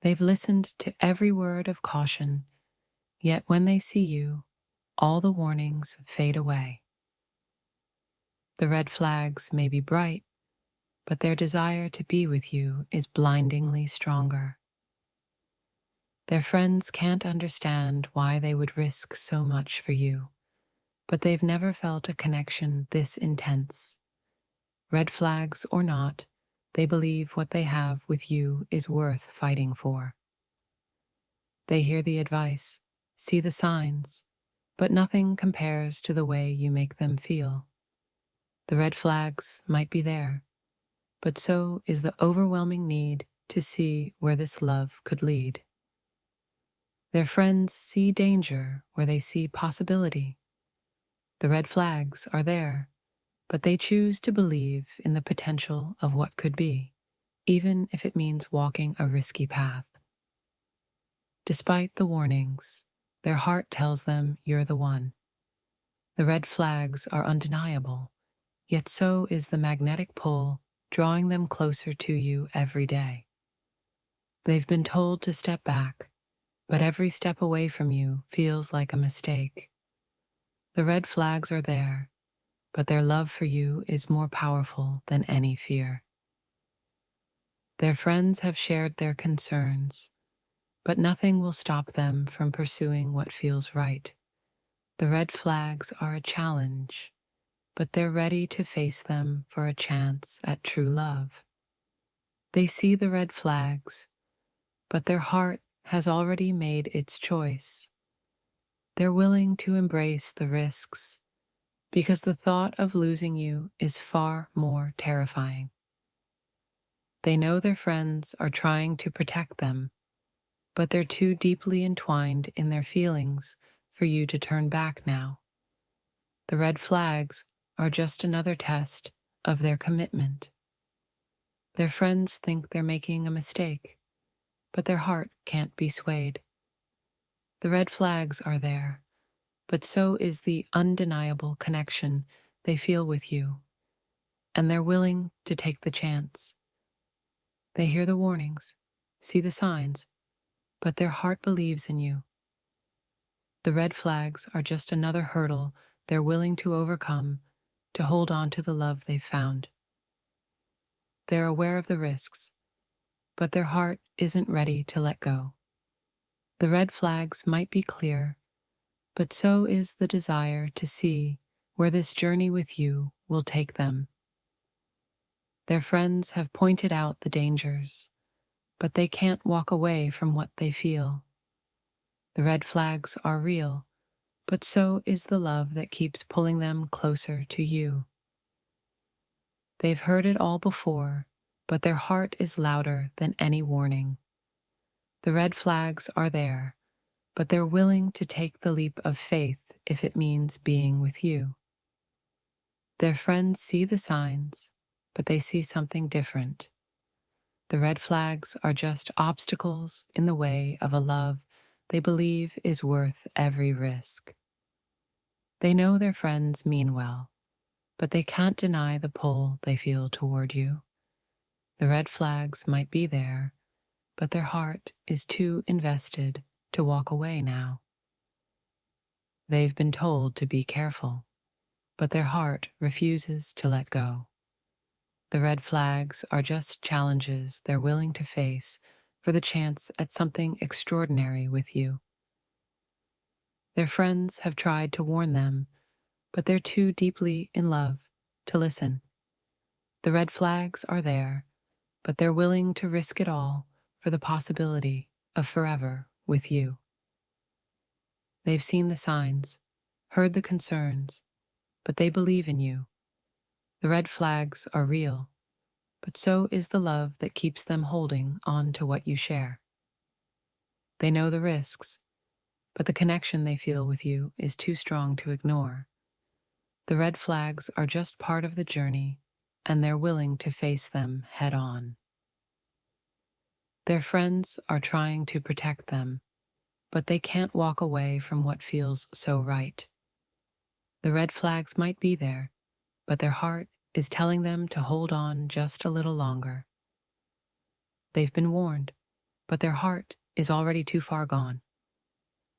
They've listened to every word of caution, yet when they see you, all the warnings fade away. The red flags may be bright, but their desire to be with you is blindingly stronger. Their friends can't understand why they would risk so much for you, but they've never felt a connection this intense. Red flags or not, they believe what they have with you is worth fighting for. They hear the advice, see the signs, but nothing compares to the way you make them feel. The red flags might be there, but so is the overwhelming need to see where this love could lead. Their friends see danger where they see possibility. The red flags are there, but they choose to believe in the potential of what could be, even if it means walking a risky path. Despite the warnings, their heart tells them you're the one. The red flags are undeniable, yet so is the magnetic pull drawing them closer to you every day. They've been told to step back, but every step away from you feels like a mistake. The red flags are there, but their love for you is more powerful than any fear. Their friends have shared their concerns, but nothing will stop them from pursuing what feels right. The red flags are a challenge, but they're ready to face them for a chance at true love. They see the red flags, but their heart has already made its choice. They're willing to embrace the risks because the thought of losing you is far more terrifying. They know their friends are trying to protect them, but they're too deeply entwined in their feelings for you to turn back now. The red flags are just another test of their commitment. Their friends think they're making a mistake, but their heart can't be swayed. The red flags are there, but so is the undeniable connection they feel with you, and they're willing to take the chance. They hear the warnings, see the signs, but their heart believes in you. The red flags are just another hurdle they're willing to overcome to hold on to the love they've found. They're aware of the risks, but their heart isn't ready to let go. The red flags might be clear, but so is the desire to see where this journey with you will take them. Their friends have pointed out the dangers, but they can't walk away from what they feel. The red flags are real, but so is the love that keeps pulling them closer to you. They've heard it all before, but their heart is louder than any warning. The red flags are there, but they're willing to take the leap of faith if it means being with you. Their friends see the signs, but they see something different. The red flags are just obstacles in the way of a love they believe is worth every risk. They know their friends mean well, but they can't deny the pull they feel toward you. The red flags might be there, but their heart is too invested to walk away now. They've been told to be careful, but their heart refuses to let go. The red flags are just challenges they're willing to face for the chance at something extraordinary with you. Their friends have tried to warn them, but they're too deeply in love to listen. The red flags are there, but they're willing to risk it all for the possibility of forever with you. They've seen the signs, heard the concerns, but they believe in you. The red flags are real, but so is the love that keeps them holding on to what you share. They know the risks, but the connection they feel with you is too strong to ignore. The red flags are just part of the journey, and they're willing to face them head on. Their friends are trying to protect them, but they can't walk away from what feels so right. The red flags might be there, but their heart is telling them to hold on just a little longer. They've been warned, but their heart is already too far gone.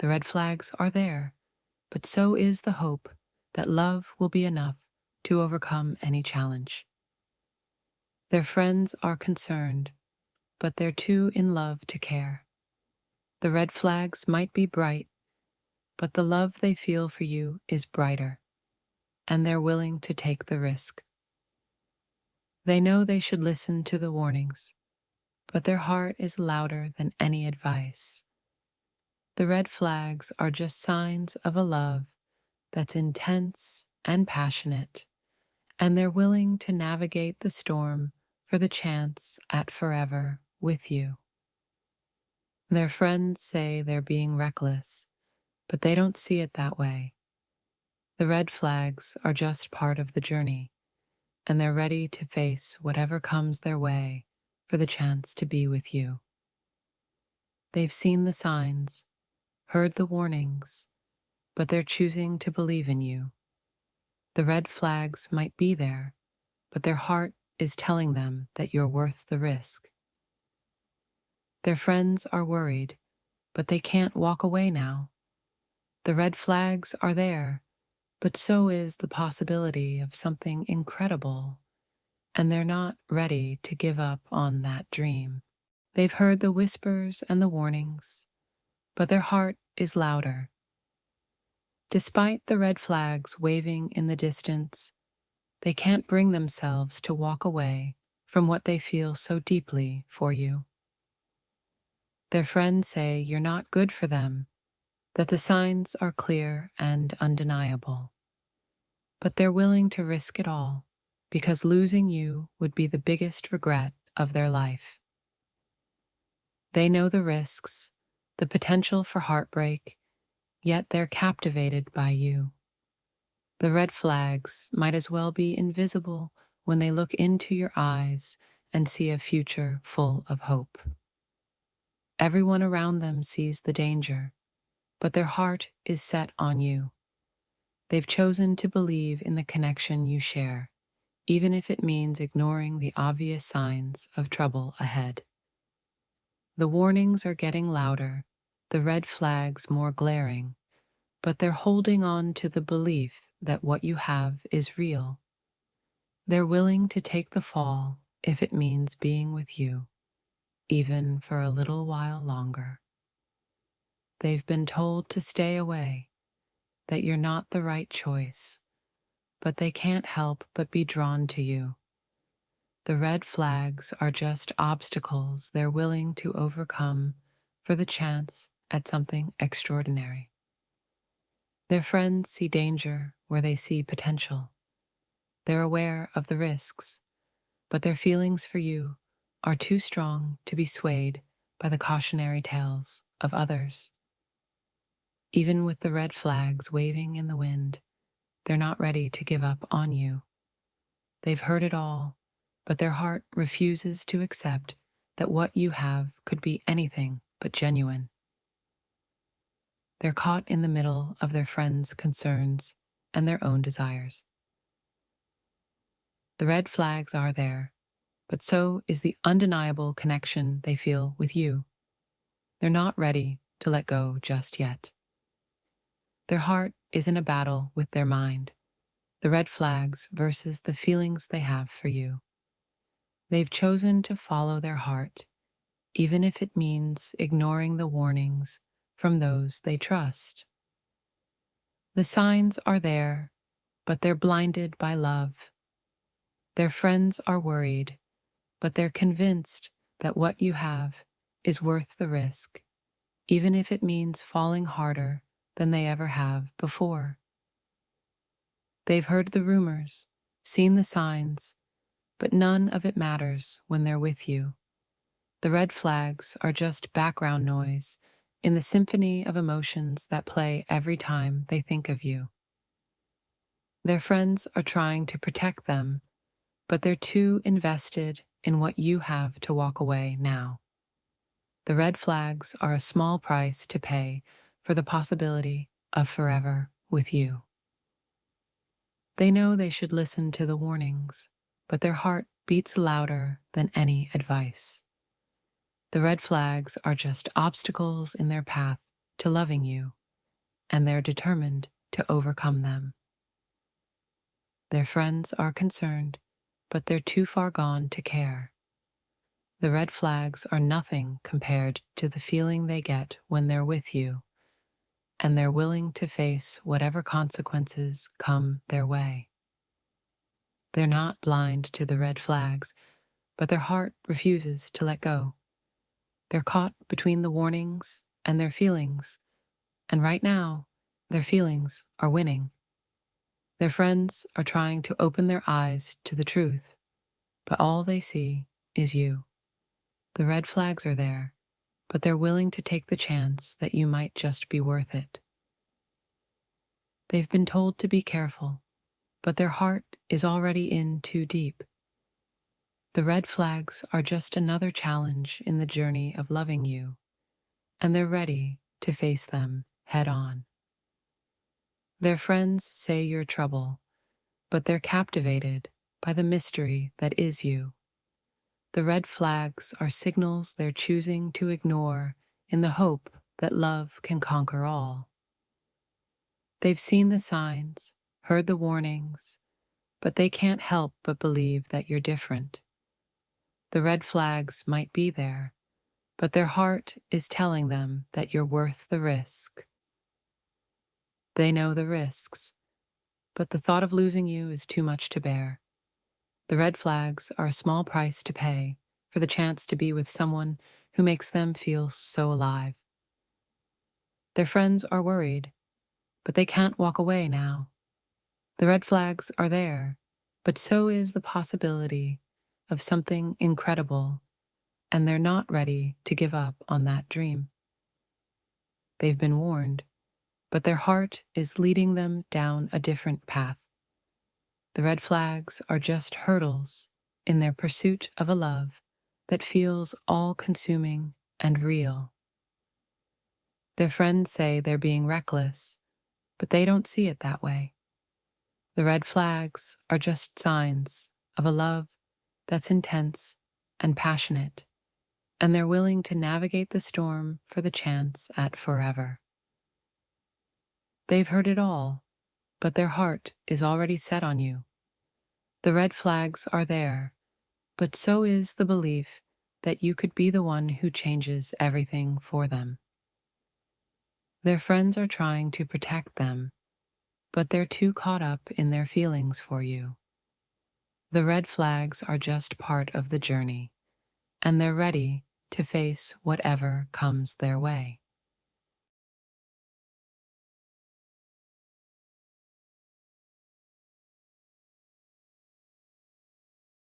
The red flags are there, but so is the hope that love will be enough to overcome any challenge. Their friends are concerned, but they're too in love to care. The red flags might be bright, but the love they feel for you is brighter, and they're willing to take the risk. They know they should listen to the warnings, but their heart is louder than any advice. The red flags are just signs of a love that's intense and passionate, and they're willing to navigate the storm for the chance at forever with you. Their friends say they're being reckless, but they don't see it that way. The red flags are just part of the journey, and they're ready to face whatever comes their way for the chance to be with you. They've seen the signs, heard the warnings, but they're choosing to believe in you. The red flags might be there, but their heart is telling them that you're worth the risk. Their friends are worried, but they can't walk away now. The red flags are there, but so is the possibility of something incredible, and they're not ready to give up on that dream. They've heard the whispers and the warnings, but their heart is louder. Despite the red flags waving in the distance, they can't bring themselves to walk away from what they feel so deeply for you. Their friends say you're not good for them, that the signs are clear and undeniable. But they're willing to risk it all, because losing you would be the biggest regret of their life. They know the risks, the potential for heartbreak, yet they're captivated by you. The red flags might as well be invisible when they look into your eyes and see a future full of hope. Everyone around them sees the danger, but their heart is set on you. They've chosen to believe in the connection you share, even if it means ignoring the obvious signs of trouble ahead. The warnings are getting louder, the red flags more glaring, but they're holding on to the belief that what you have is real. They're willing to take the fall if it means being with you, even for a little while longer. They've been told to stay away, that you're not the right choice, but they can't help but be drawn to you. The red flags are just obstacles they're willing to overcome for the chance at something extraordinary. Their friends see danger where they see potential. They're aware of the risks, but their feelings for you are too strong to be swayed by the cautionary tales of others. Even with the red flags waving in the wind, they're not ready to give up on you. They've heard it all, but their heart refuses to accept that what you have could be anything but genuine. They're caught in the middle of their friends' concerns and their own desires. The red flags are there, but so is the undeniable connection they feel with you. They're not ready to let go just yet. Their heart is in a battle with their mind, the red flags versus the feelings they have for you. They've chosen to follow their heart, even if it means ignoring the warnings from those they trust. The signs are there, but they're blinded by love. Their friends are worried, but they're convinced that what you have is worth the risk, even if it means falling harder than they ever have before. They've heard the rumors, seen the signs, but none of it matters when they're with you. The red flags are just background noise in the symphony of emotions that play every time they think of you. Their friends are trying to protect them, but they're too invested in what you have to walk away now. The red flags are a small price to pay for the possibility of forever with you. They know they should listen to the warnings, but their heart beats louder than any advice. The red flags are just obstacles in their path to loving you, and they're determined to overcome them. Their friends are concerned, but they're too far gone to care. The red flags are nothing compared to the feeling they get when they're with you, and they're willing to face whatever consequences come their way. They're not blind to the red flags, but their heart refuses to let go. They're caught between the warnings and their feelings, and right now, their feelings are winning. Their friends are trying to open their eyes to the truth, but all they see is you. The red flags are there, but they're willing to take the chance that you might just be worth it. They've been told to be careful, but their heart is already in too deep. The red flags are just another challenge in the journey of loving you, and they're ready to face them head on. Their friends say you're trouble, but they're captivated by the mystery that is you. The red flags are signals they're choosing to ignore in the hope that love can conquer all. They've seen the signs, heard the warnings, but they can't help but believe that you're different. The red flags might be there, but their heart is telling them that you're worth the risk. They know the risks, but the thought of losing you is too much to bear. The red flags are a small price to pay for the chance to be with someone who makes them feel so alive. Their friends are worried, but they can't walk away now. The red flags are there, but so is the possibility of something incredible, and they're not ready to give up on that dream. They've been warned, but their heart is leading them down a different path. The red flags are just hurdles in their pursuit of a love that feels all-consuming and real. Their friends say they're being reckless, but they don't see it that way. The red flags are just signs of a love that's intense and passionate, and they're willing to navigate the storm for the chance at forever. They've heard it all, but their heart is already set on you. The red flags are there, but so is the belief that you could be the one who changes everything for them. Their friends are trying to protect them, but they're too caught up in their feelings for you. The red flags are just part of the journey, and they're ready to face whatever comes their way.